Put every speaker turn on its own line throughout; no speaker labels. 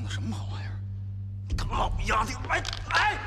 的什么好玩意儿？他老丫的！哎！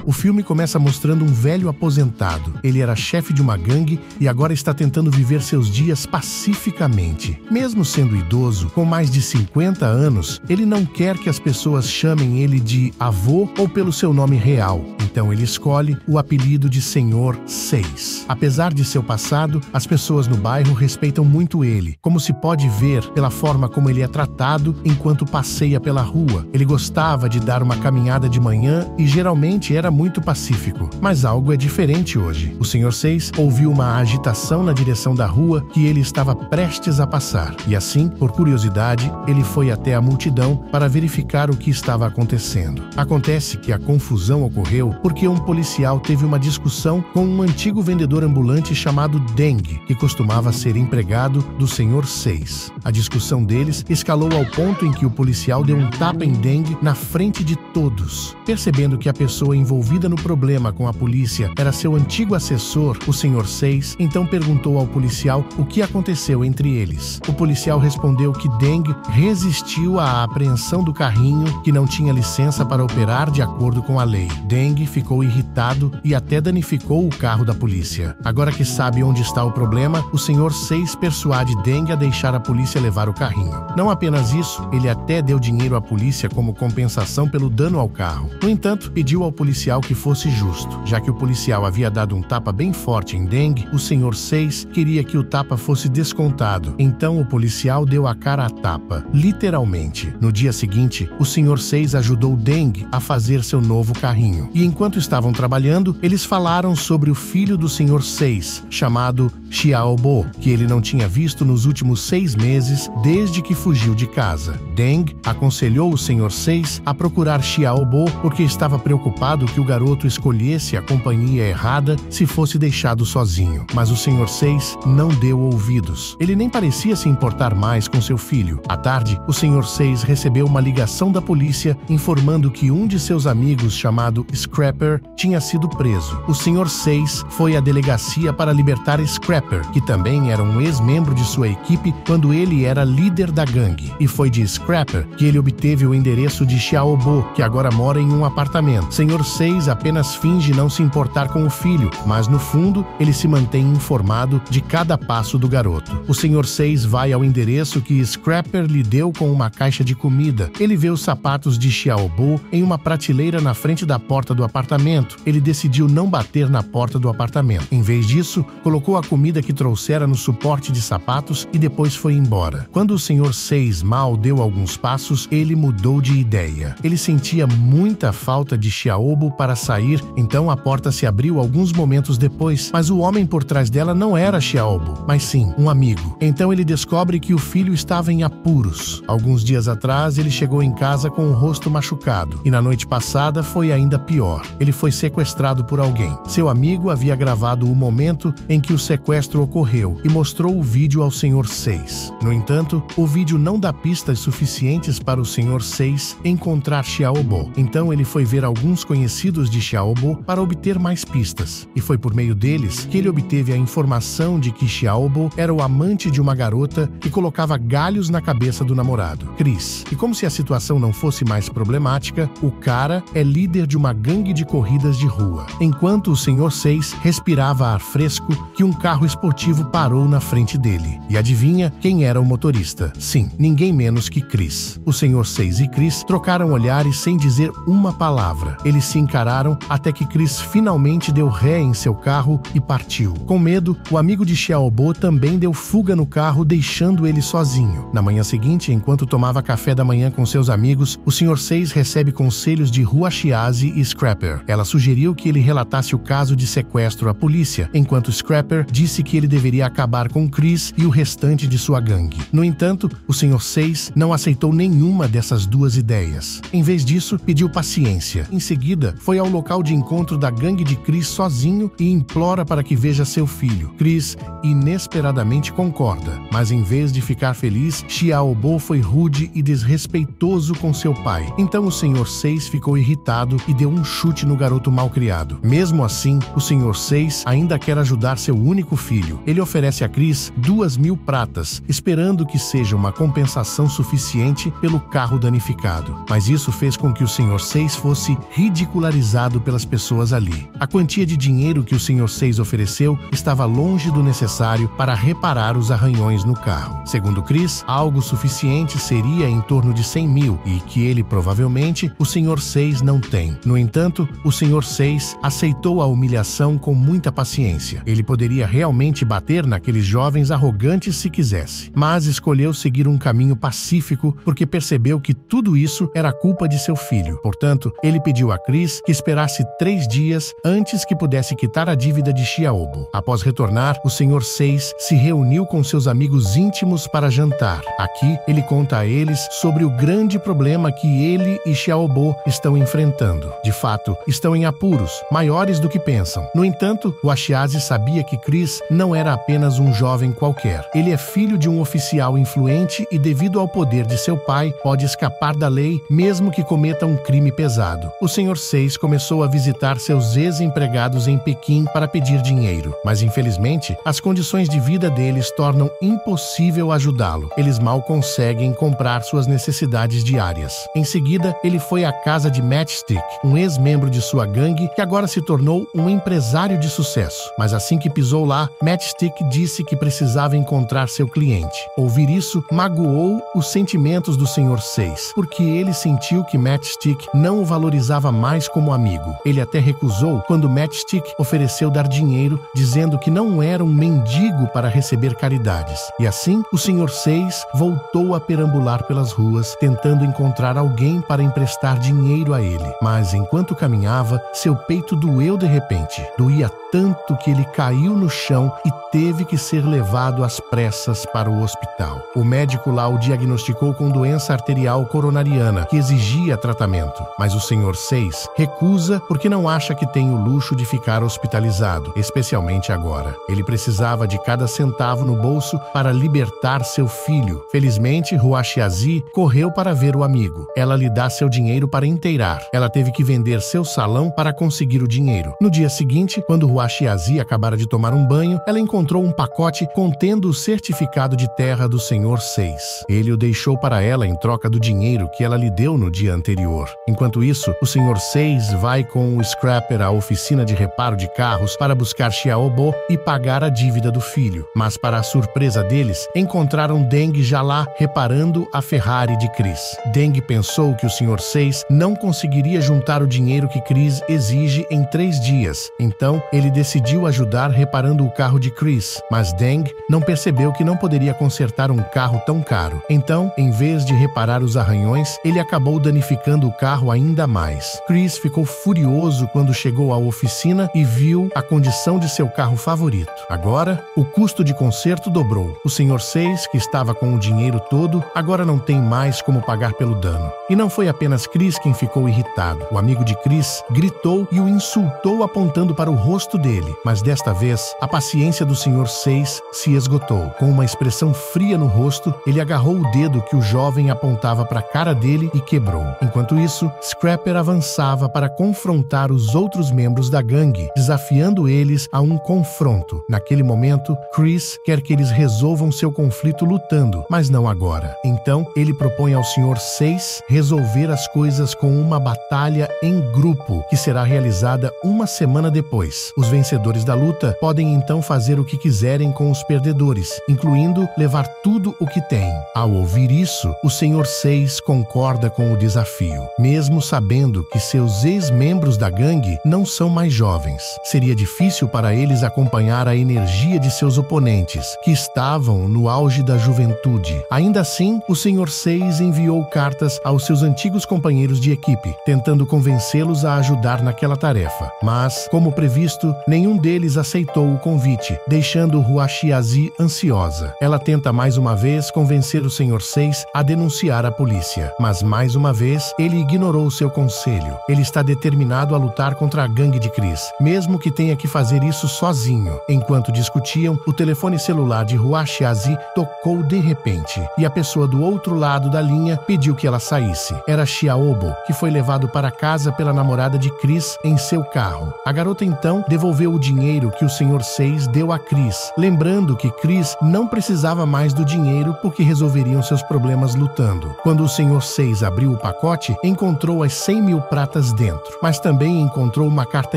O filme começa mostrando um velho aposentado. Ele era chefe de uma gangue e agora está tentando viver seus dias pacificamente. Mesmo sendo idoso, com mais de 50 anos, ele não quer que as pessoas chamem ele de avô ou pelo seu nome real. Então ele escolhe o apelido de Senhor 6. Apesar de seu passado, as pessoas no bairro respeitam muito ele, como se pode ver pela forma como ele é tratado enquanto passeia pela rua. Ele gostava de dar uma caminhada de manhã e geralmente era muito pacífico, mas algo é diferente hoje. O Senhor 6 ouviu uma agitação na direção da rua que ele estava prestes a passar, e assim, por curiosidade, ele foi até a multidão para verificar o que estava acontecendo. Acontece que a confusão ocorreu porque um policial teve uma discussão com um antigo vendedor ambulante chamado Deng, que costumava ser empregado do Senhor 6. A discussão deles escalou ao ponto em que o policial deu um tapa em Deng na frente de todos. Percebendo que a pessoa envolvida no problema com a polícia era seu antigo assessor, o Senhor 6, então perguntou ao policial o que aconteceu entre eles. O policial respondeu que Deng resistiu à apreensão do carrinho, que não tinha licença para operar de acordo com a lei. Deng ficou irritado e até danificou o carro da polícia. Agora que sabe onde está o problema, o Senhor 6 persuade Deng a deixar a polícia levar o carrinho. Não apenas isso, ele até deu dinheiro à polícia como compensação pelo dano ao carro. No entanto, pediu ao policial que fosse justo. Já que o policial havia dado um tapa bem forte em Deng, o Senhor 6 queria que o tapa fosse descontado. Então o policial deu a cara à tapa, literalmente. No dia seguinte, o Senhor 6 ajudou Deng a fazer seu novo carrinho. E enquanto estavam trabalhando, eles falaram sobre o filho do Senhor 6, chamado Xiaobo, que ele não tinha visto nos últimos 6 meses desde que fugiu de casa. Deng aconselhou o Senhor 6 a procurar Xiaobo porque estava preocupado que o garoto escolhesse a companhia errada se fosse deixado sozinho. Mas o Senhor 6 não deu ouvidos. Ele nem parecia se importar mais com seu filho. À tarde, o Senhor 6 recebeu uma ligação da polícia informando que um de seus amigos, chamado Scrapper, tinha sido preso. O Senhor 6 foi à delegacia para libertar Scrapper, que também era um ex-membro de sua equipe quando ele era líder da gangue. E foi de Scrapper que ele obteve o endereço de Xiaobo, que agora mora em um apartamento. Senhor 6 apenas finge não se importar com o filho, mas no fundo ele se mantém informado de cada passo do garoto. O Senhor 6 vai ao endereço que Scrapper lhe deu com uma caixa de comida. Ele vê os sapatos de Xiaobo em uma prateleira na frente da porta do apartamento. Ele decidiu não bater na porta do apartamento. Em vez disso, colocou a comida que trouxera no suporte de sapatos e depois foi embora. Quando o Senhor 6 mal deu alguns passos, ele mudou de ideia. Ele sentia muita falta de Xiaobo para sair, então a porta se abriu alguns momentos depois, mas o homem por trás dela não era Xiaobo, mas sim um amigo. Então ele descobre que o filho estava em apuros. Alguns dias atrás, ele chegou em casa com o rosto machucado, e na noite passada foi ainda pior. Ele foi sequestrado por alguém. Seu amigo havia gravado o momento em que o sequestro ocorreu e mostrou o vídeo ao Senhor 6. No entanto, o vídeo não dá pistas suficientes para o Senhor 6 encontrar Xiaobo. Então ele foi ver alguns conhecidos de Xiaobo para obter mais pistas. E foi por meio deles que ele obteve a informação de que Xiaobo era o amante de uma garota que colocava galhos na cabeça do namorado, Chris. E como se a situação não fosse mais problemática, o cara é líder de uma gangue de corridas de rua. Enquanto o Senhor 6 respirava ar fresco, que um carro esportivo parou na frente dele. E adivinha quem era o motorista? Sim, ninguém menos que Chris. O Senhor 6 e Chris trocaram olhares sem dizer uma palavra. Eles se encararam até que Chris finalmente deu ré em seu carro e partiu. Com medo, o amigo de Xiaobo também deu fuga no carro, deixando ele sozinho. Na manhã seguinte, enquanto tomava café da manhã com seus amigos, o Senhor 6 recebe conselhos de Huaxiazi e Scrapper. Ela sugeriu que ele relatasse o caso de sequestro à polícia, enquanto Scrapper disse que ele deveria acabar com Chris e o restante de sua gangue. No entanto, o Senhor 6 não aceitou nenhuma dessas duas ideias. Em vez disso, pediu paciência. Em seguida, seguida, foi ao local de encontro da gangue de Chris sozinho e implora para que veja seu filho. Chris inesperadamente concorda, mas em vez de ficar feliz, Xiaobo foi rude e desrespeitoso com seu pai. Então o Sr. 6 ficou irritado e deu um chute no garoto malcriado. Mesmo assim, o Sr. 6 ainda quer ajudar seu único filho. Ele oferece a Chris 2.000 pratas, esperando que seja uma compensação suficiente pelo carro danificado. Mas isso fez com que o Sr. 6 fosse ridicularizado pelas pessoas ali. A quantia de dinheiro que o Sr. 6 ofereceu estava longe do necessário para reparar os arranhões no carro. Segundo Chris, algo suficiente seria em torno de 100.000 e que ele provavelmente o Sr. 6 não tem. No entanto, o Sr. 6 aceitou a humilhação com muita paciência. Ele poderia realmente bater naqueles jovens arrogantes se quisesse, mas escolheu seguir um caminho pacífico porque percebeu que tudo isso era culpa de seu filho. Portanto, ele pediu a Chris que esperasse 3 dias antes que pudesse quitar a dívida de Xiaobo. Após retornar, o Sr. 6 se reuniu com seus amigos íntimos para jantar. Aqui, ele conta a eles sobre o grande problema que ele e Xiaobo estão enfrentando. De fato, estão em apuros, maiores do que pensam. No entanto, o Ashiase sabia que Chris não era apenas um jovem qualquer. Ele é filho de um oficial influente e, devido ao poder de seu pai, pode escapar da lei mesmo que cometa um crime pesado. O Sr. 6 começou a visitar seus ex-empregados em Pequim para pedir dinheiro, mas infelizmente, as condições de vida deles tornam impossível ajudá-lo. Eles mal conseguem comprar suas necessidades diárias. Em seguida, ele foi à casa de Matchstick, um ex-membro de sua gangue que agora se tornou um empresário de sucesso. Mas assim que pisou lá, Matchstick disse que precisava encontrar seu cliente. Ouvir isso magoou os sentimentos do Sr. 6, porque ele sentiu que Matchstick não o valorizava mais como amigo. Ele até recusou quando Matchstick ofereceu dar dinheiro, dizendo que não era um mendigo para receber caridades. E assim, o Sr. 6 voltou a perambular pelas ruas, tentando encontrar alguém para emprestar dinheiro a ele. Mas enquanto caminhava, seu peito doeu de repente. Doía tanto que ele caiu no chão e teve que ser levado às pressas para o hospital. O médico lá o diagnosticou com doença arterial coronariana, que exigia tratamento. Mas o Sr. 6 recusa porque não acha que tem o luxo de ficar hospitalizado, especialmente agora. Ele precisava de cada centavo no bolso para libertar seu filho. Felizmente, Hua Xiazi correu para ver o amigo. Ela lhe dá seu dinheiro para inteirar. Ela teve que vender seu salão para conseguir o dinheiro. No dia seguinte, quando Hua Xiazi acabara de tomar um banho, ela encontrou um pacote contendo o certificado de terra do Sr. 6. Ele o deixou para ela em troca do dinheiro que ela lhe deu no dia anterior. Enquanto isso, o Sr. 6 vai com o Scrapper à oficina de reparo de carros para buscar Xiaobo e pagar a dívida do filho. Mas, para a surpresa deles, encontraram Deng já lá reparando a Ferrari de Chris. Deng pensou que o Sr. 6 não conseguiria juntar o dinheiro que Chris exige em 3 dias. Então, ele decidiu ajudar reparando o carro de Chris, mas Deng não percebeu que não poderia consertar um carro tão caro. Então, em vez de reparar os arranhões, ele acabou danificando o carro ainda mais. Chris ficou furioso quando chegou à oficina e viu a condição de seu carro favorito. Agora, o custo de conserto dobrou. O Sr. 6, que estava com o dinheiro todo, agora não tem mais como pagar pelo dano. E não foi apenas Chris quem ficou irritado. O amigo de Chris gritou e o insultou apontando para o rosto dele. Mas desta vez, a paciência do Sr. 6 se esgotou. Com uma expressão fria no rosto, ele agarrou o dedo que o jovem apontava para a cara dele e quebrou. Enquanto isso, Scrapper avançava para confrontar os outros membros da gangue, desafiando eles a um confronto. Naquele momento, Chris quer que eles resolvam seu conflito lutando, mas não agora. Então, ele propõe ao Sr. 6 resolver as coisas com uma batalha em grupo, que será realizada uma semana depois. Os vencedores da luta podem então fazer o que quiserem com os perdedores, incluindo levar tudo o que têm. Ao ouvir isso, o Sr. 6 concorda com o desafio, mesmo sabendo que seus ex-membros da gangue não são mais jovens. Seria difícil para eles acompanhar a energia de seus oponentes, que estavam no auge da juventude. Ainda assim, o Sr. 6 enviou cartas aos seus antigos companheiros de equipe, tentando convencê-los a ajudar naquela tarefa. Mas, como previsto, nenhum deles aceitou o convite, deixando Hua Xiazi ansiosa. Ela tenta mais uma vez convencer o Sr. 6 a denunciar a polícia, mas mais uma vez ele ignorou seu conselho. Ele Ele está determinado a lutar contra a gangue de Chris, mesmo que tenha que fazer isso sozinho. Enquanto discutiam, o telefone celular de Hua Xiazi tocou de repente, e a pessoa do outro lado da linha pediu que ela saísse. Era Xiaobo, que foi levado para casa pela namorada de Chris em seu carro. A garota então devolveu o dinheiro que o Sr. 6 deu a Chris, lembrando que Chris não precisava mais do dinheiro porque resolveriam seus problemas lutando. Quando o Sr. 6 abriu o pacote, encontrou as 100 mil pratas dentro, mas também encontrou uma carta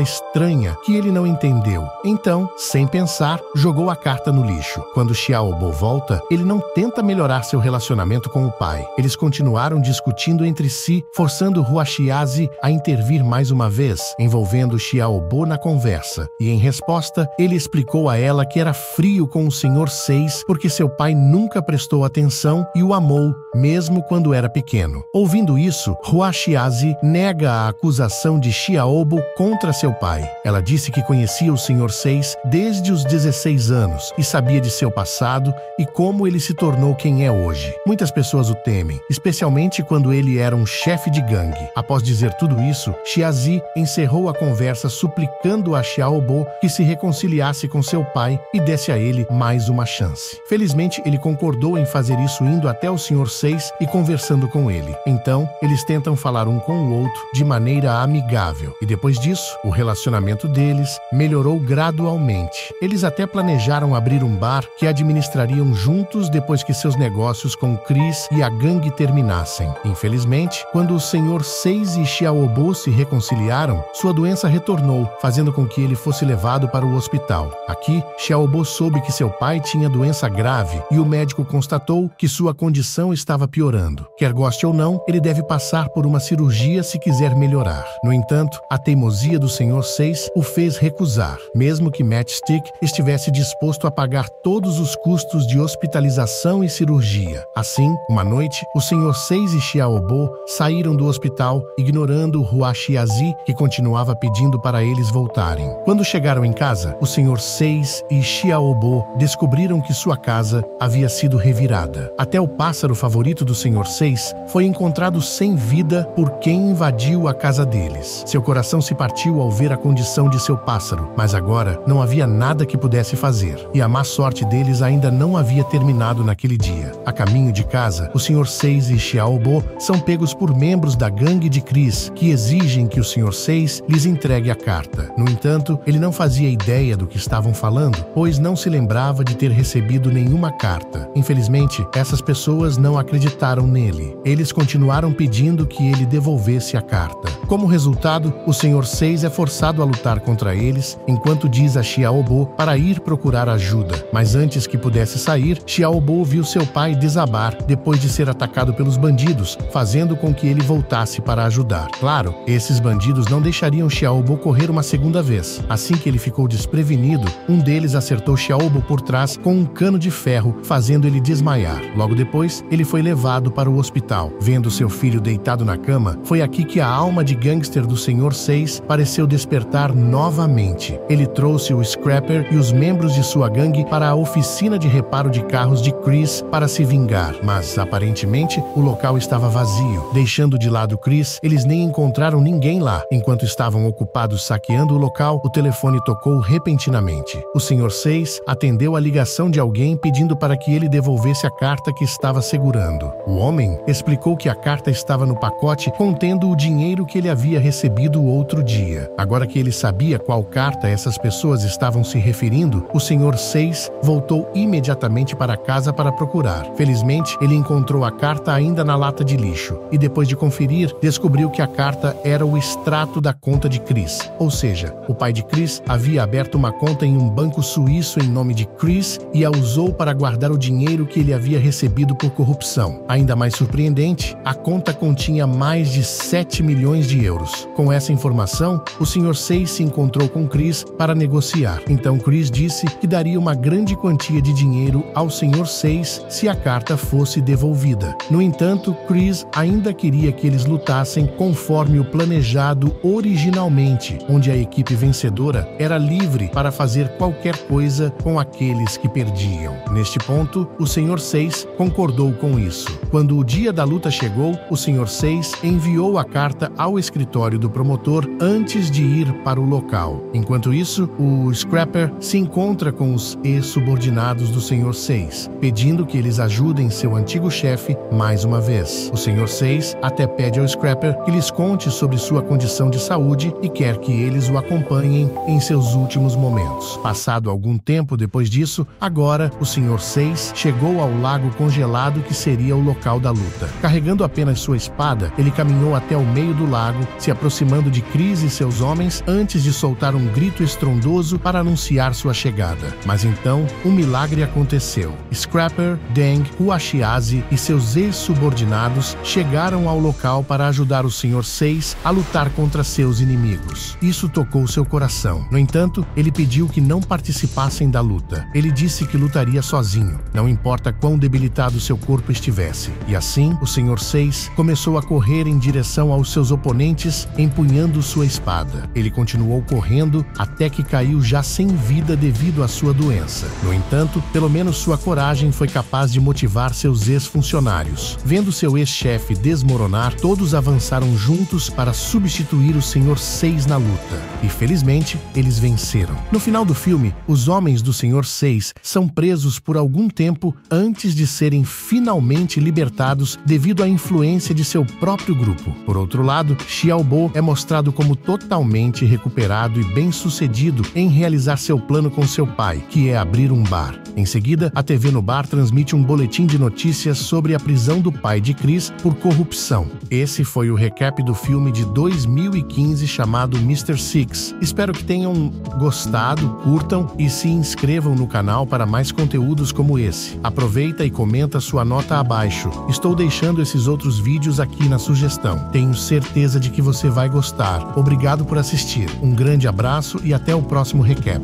estranha que ele não entendeu. Então, sem pensar, jogou a carta no lixo. Quando Xiaobo volta, ele não tenta melhorar seu relacionamento com o pai. Eles continuaram discutindo entre si, forçando Hua Xiazi a intervir mais uma vez, envolvendo Xiaobo na conversa. E em resposta, ele explicou a ela que era frio com o Sr. 6 porque seu pai nunca prestou atenção e o amou, mesmo quando era pequeno. Ouvindo isso, Hua Xiazi nega a acusação de Xiaobo contra seu pai. Ela disse que conhecia o Sr. 6 desde os 16 anos e sabia de seu passado e como ele se tornou quem é hoje. Muitas pessoas o temem, especialmente quando ele era um chefe de gangue. Após dizer tudo isso, Xiazi encerrou a conversa suplicando a Xiaobo que se reconciliasse com seu pai e desse a ele mais uma chance. Felizmente, ele concordou em fazer isso indo até o Sr. 6 e conversando com ele. Então, eles tentam falar um com o outro de maneira amigável. E depois disso, o relacionamento deles melhorou gradualmente. Eles até planejaram abrir um bar que administrariam juntos depois que seus negócios com Chris e a gangue terminassem. Infelizmente, quando o Sr. 6 e Xiaobo se reconciliaram, sua doença retornou, fazendo com que ele fosse levado para o hospital. Aqui, Xiaobo soube que seu pai tinha doença grave e o médico constatou que sua condição estava piorando. Quer goste ou não, ele deve passar por uma cirurgia se quiser melhorar. No entanto, a teimosia do Sr. 6 o fez recusar, mesmo que Matchstick estivesse disposto a pagar todos os custos de hospitalização e cirurgia. Assim, uma noite, o Sr. 6 e Xiaobo saíram do hospital, ignorando Hua Xiazi, que continuava pedindo para eles voltarem. Quando chegaram em casa, o Sr. 6 e Xiaobo descobriram que sua casa havia sido revirada. Até o pássaro favorito do Sr. 6 foi encontrado sem vida por quem invadiu a casa deles. Seu coração se partiu ao ver a condição de seu pássaro, mas agora não havia nada que pudesse fazer, e a má sorte deles ainda não havia terminado naquele dia. A caminho de casa, o Sr. 6 e Xiaobo são pegos por membros da gangue de Chris, que exigem que o Sr. 6 lhes entregue a carta. No entanto, ele não fazia ideia do que estavam falando, pois não se lembrava de ter recebido nenhuma carta. Infelizmente, essas pessoas não acreditaram nele. Eles continuaram pedindo que ele devolvesse a carta. Como resultado, o Sr. 6 é forçado a lutar contra eles, enquanto diz a Xiaobo para ir procurar ajuda. Mas antes que pudesse sair, Xiaobo viu seu pai desabar depois de ser atacado pelos bandidos, fazendo com que ele voltasse para ajudar. Claro, esses bandidos não deixariam Xiaobo correr uma segunda vez. Assim que ele ficou desprevenido, um deles acertou Xiaobo por trás com um cano de ferro, fazendo ele desmaiar. Logo depois, ele foi levado para o hospital. Vendo seu filho deitado na cama, foi aqui que a alma de gangster do Sr. 6 pareceu despertar novamente. Ele trouxe o Scrapper e os membros de sua gangue para a oficina de reparo de carros de Chris para se vingar, mas aparentemente o local estava vazio. Deixando de lado Chris, eles nem encontraram ninguém lá. Enquanto estavam ocupados saqueando o local, o telefone tocou repentinamente. O Sr. 6 atendeu a ligação de alguém pedindo para que ele devolvesse a carta que estava segurando. O homem explicou que a carta estava no pacote contendo o dinheiro que ele havia recebido outro dia. Agora que ele sabia qual carta essas pessoas estavam se referindo, o Sr. 6 voltou imediatamente para casa para procurar. Felizmente, ele encontrou a carta ainda na lata de lixo e depois de conferir, descobriu que a carta era o extrato da conta de Chris. Ou seja, o pai de Chris havia aberto uma conta em um banco suíço em nome de Chris e a usou para guardar o dinheiro que ele havia recebido por corrupção. Ainda mais surpreendente, a conta continha mais de 7 milhões de euros. Com essa informação, o Sr. 6 se encontrou com Chris para negociar. Então Chris disse que daria uma grande quantia de dinheiro ao Sr. 6 se a carta fosse devolvida. No entanto, Chris ainda queria que eles lutassem conforme o planejado originalmente, onde a equipe vencedora era livre para fazer qualquer coisa com aqueles que perdiam. Neste ponto, o Sr. 6 concordou com isso. Quando o dia da luta chegou, o Sr. 6 enviou a carta ao ao escritório do promotor antes de ir para o local. Enquanto isso, o Scrapper se encontra com os ex-subordinados do Sr. 6, pedindo que eles ajudem seu antigo chefe mais uma vez. O Sr. 6 até pede ao Scrapper que lhes conte sobre sua condição de saúde e quer que eles o acompanhem em seus últimos momentos. Passado algum tempo depois disso, agora o Sr. 6 chegou ao lago congelado que seria o local da luta. Carregando apenas sua espada, ele caminhou até o meio do lago, se aproximando de Chris e seus homens antes de soltar um grito estrondoso para anunciar sua chegada. Mas então, um milagre aconteceu. Scrapper, Deng, Huashiazi e seus ex-subordinados chegaram ao local para ajudar o Sr. 6 a lutar contra seus inimigos. Isso tocou seu coração. No entanto, ele pediu que não participassem da luta. Ele disse que lutaria sozinho, não importa quão debilitado seu corpo estivesse. E assim, o Sr. 6 começou a correr em direção aos seus oponentes, empunhando sua espada. Ele continuou correndo até que caiu já sem vida devido à sua doença. No entanto, pelo menos sua coragem foi capaz de motivar seus ex-funcionários. Vendo seu ex-chefe desmoronar, todos avançaram juntos para substituir o Sr. 6 na luta. E felizmente, eles venceram. No final do filme, os homens do Sr. 6 são presos por algum tempo antes de serem finalmente libertados devido à influência de seu próprio grupo. Por outro lado, Xiaobo é mostrado como totalmente recuperado e bem-sucedido em realizar seu plano com seu pai, que é abrir um bar. Em seguida, a TV no bar transmite um boletim de notícias sobre a prisão do pai de Chris por corrupção. Esse foi o recap do filme de 2015 chamado Mr. Six. Espero que tenham gostado, curtam e se inscrevam no canal para mais conteúdos como esse. Aproveita e comenta sua nota abaixo. Estou deixando esses outros vídeos aqui na sugestão. Tenho certeza de que você vai gostar. Obrigado por assistir. Um grande abraço e até o próximo recap.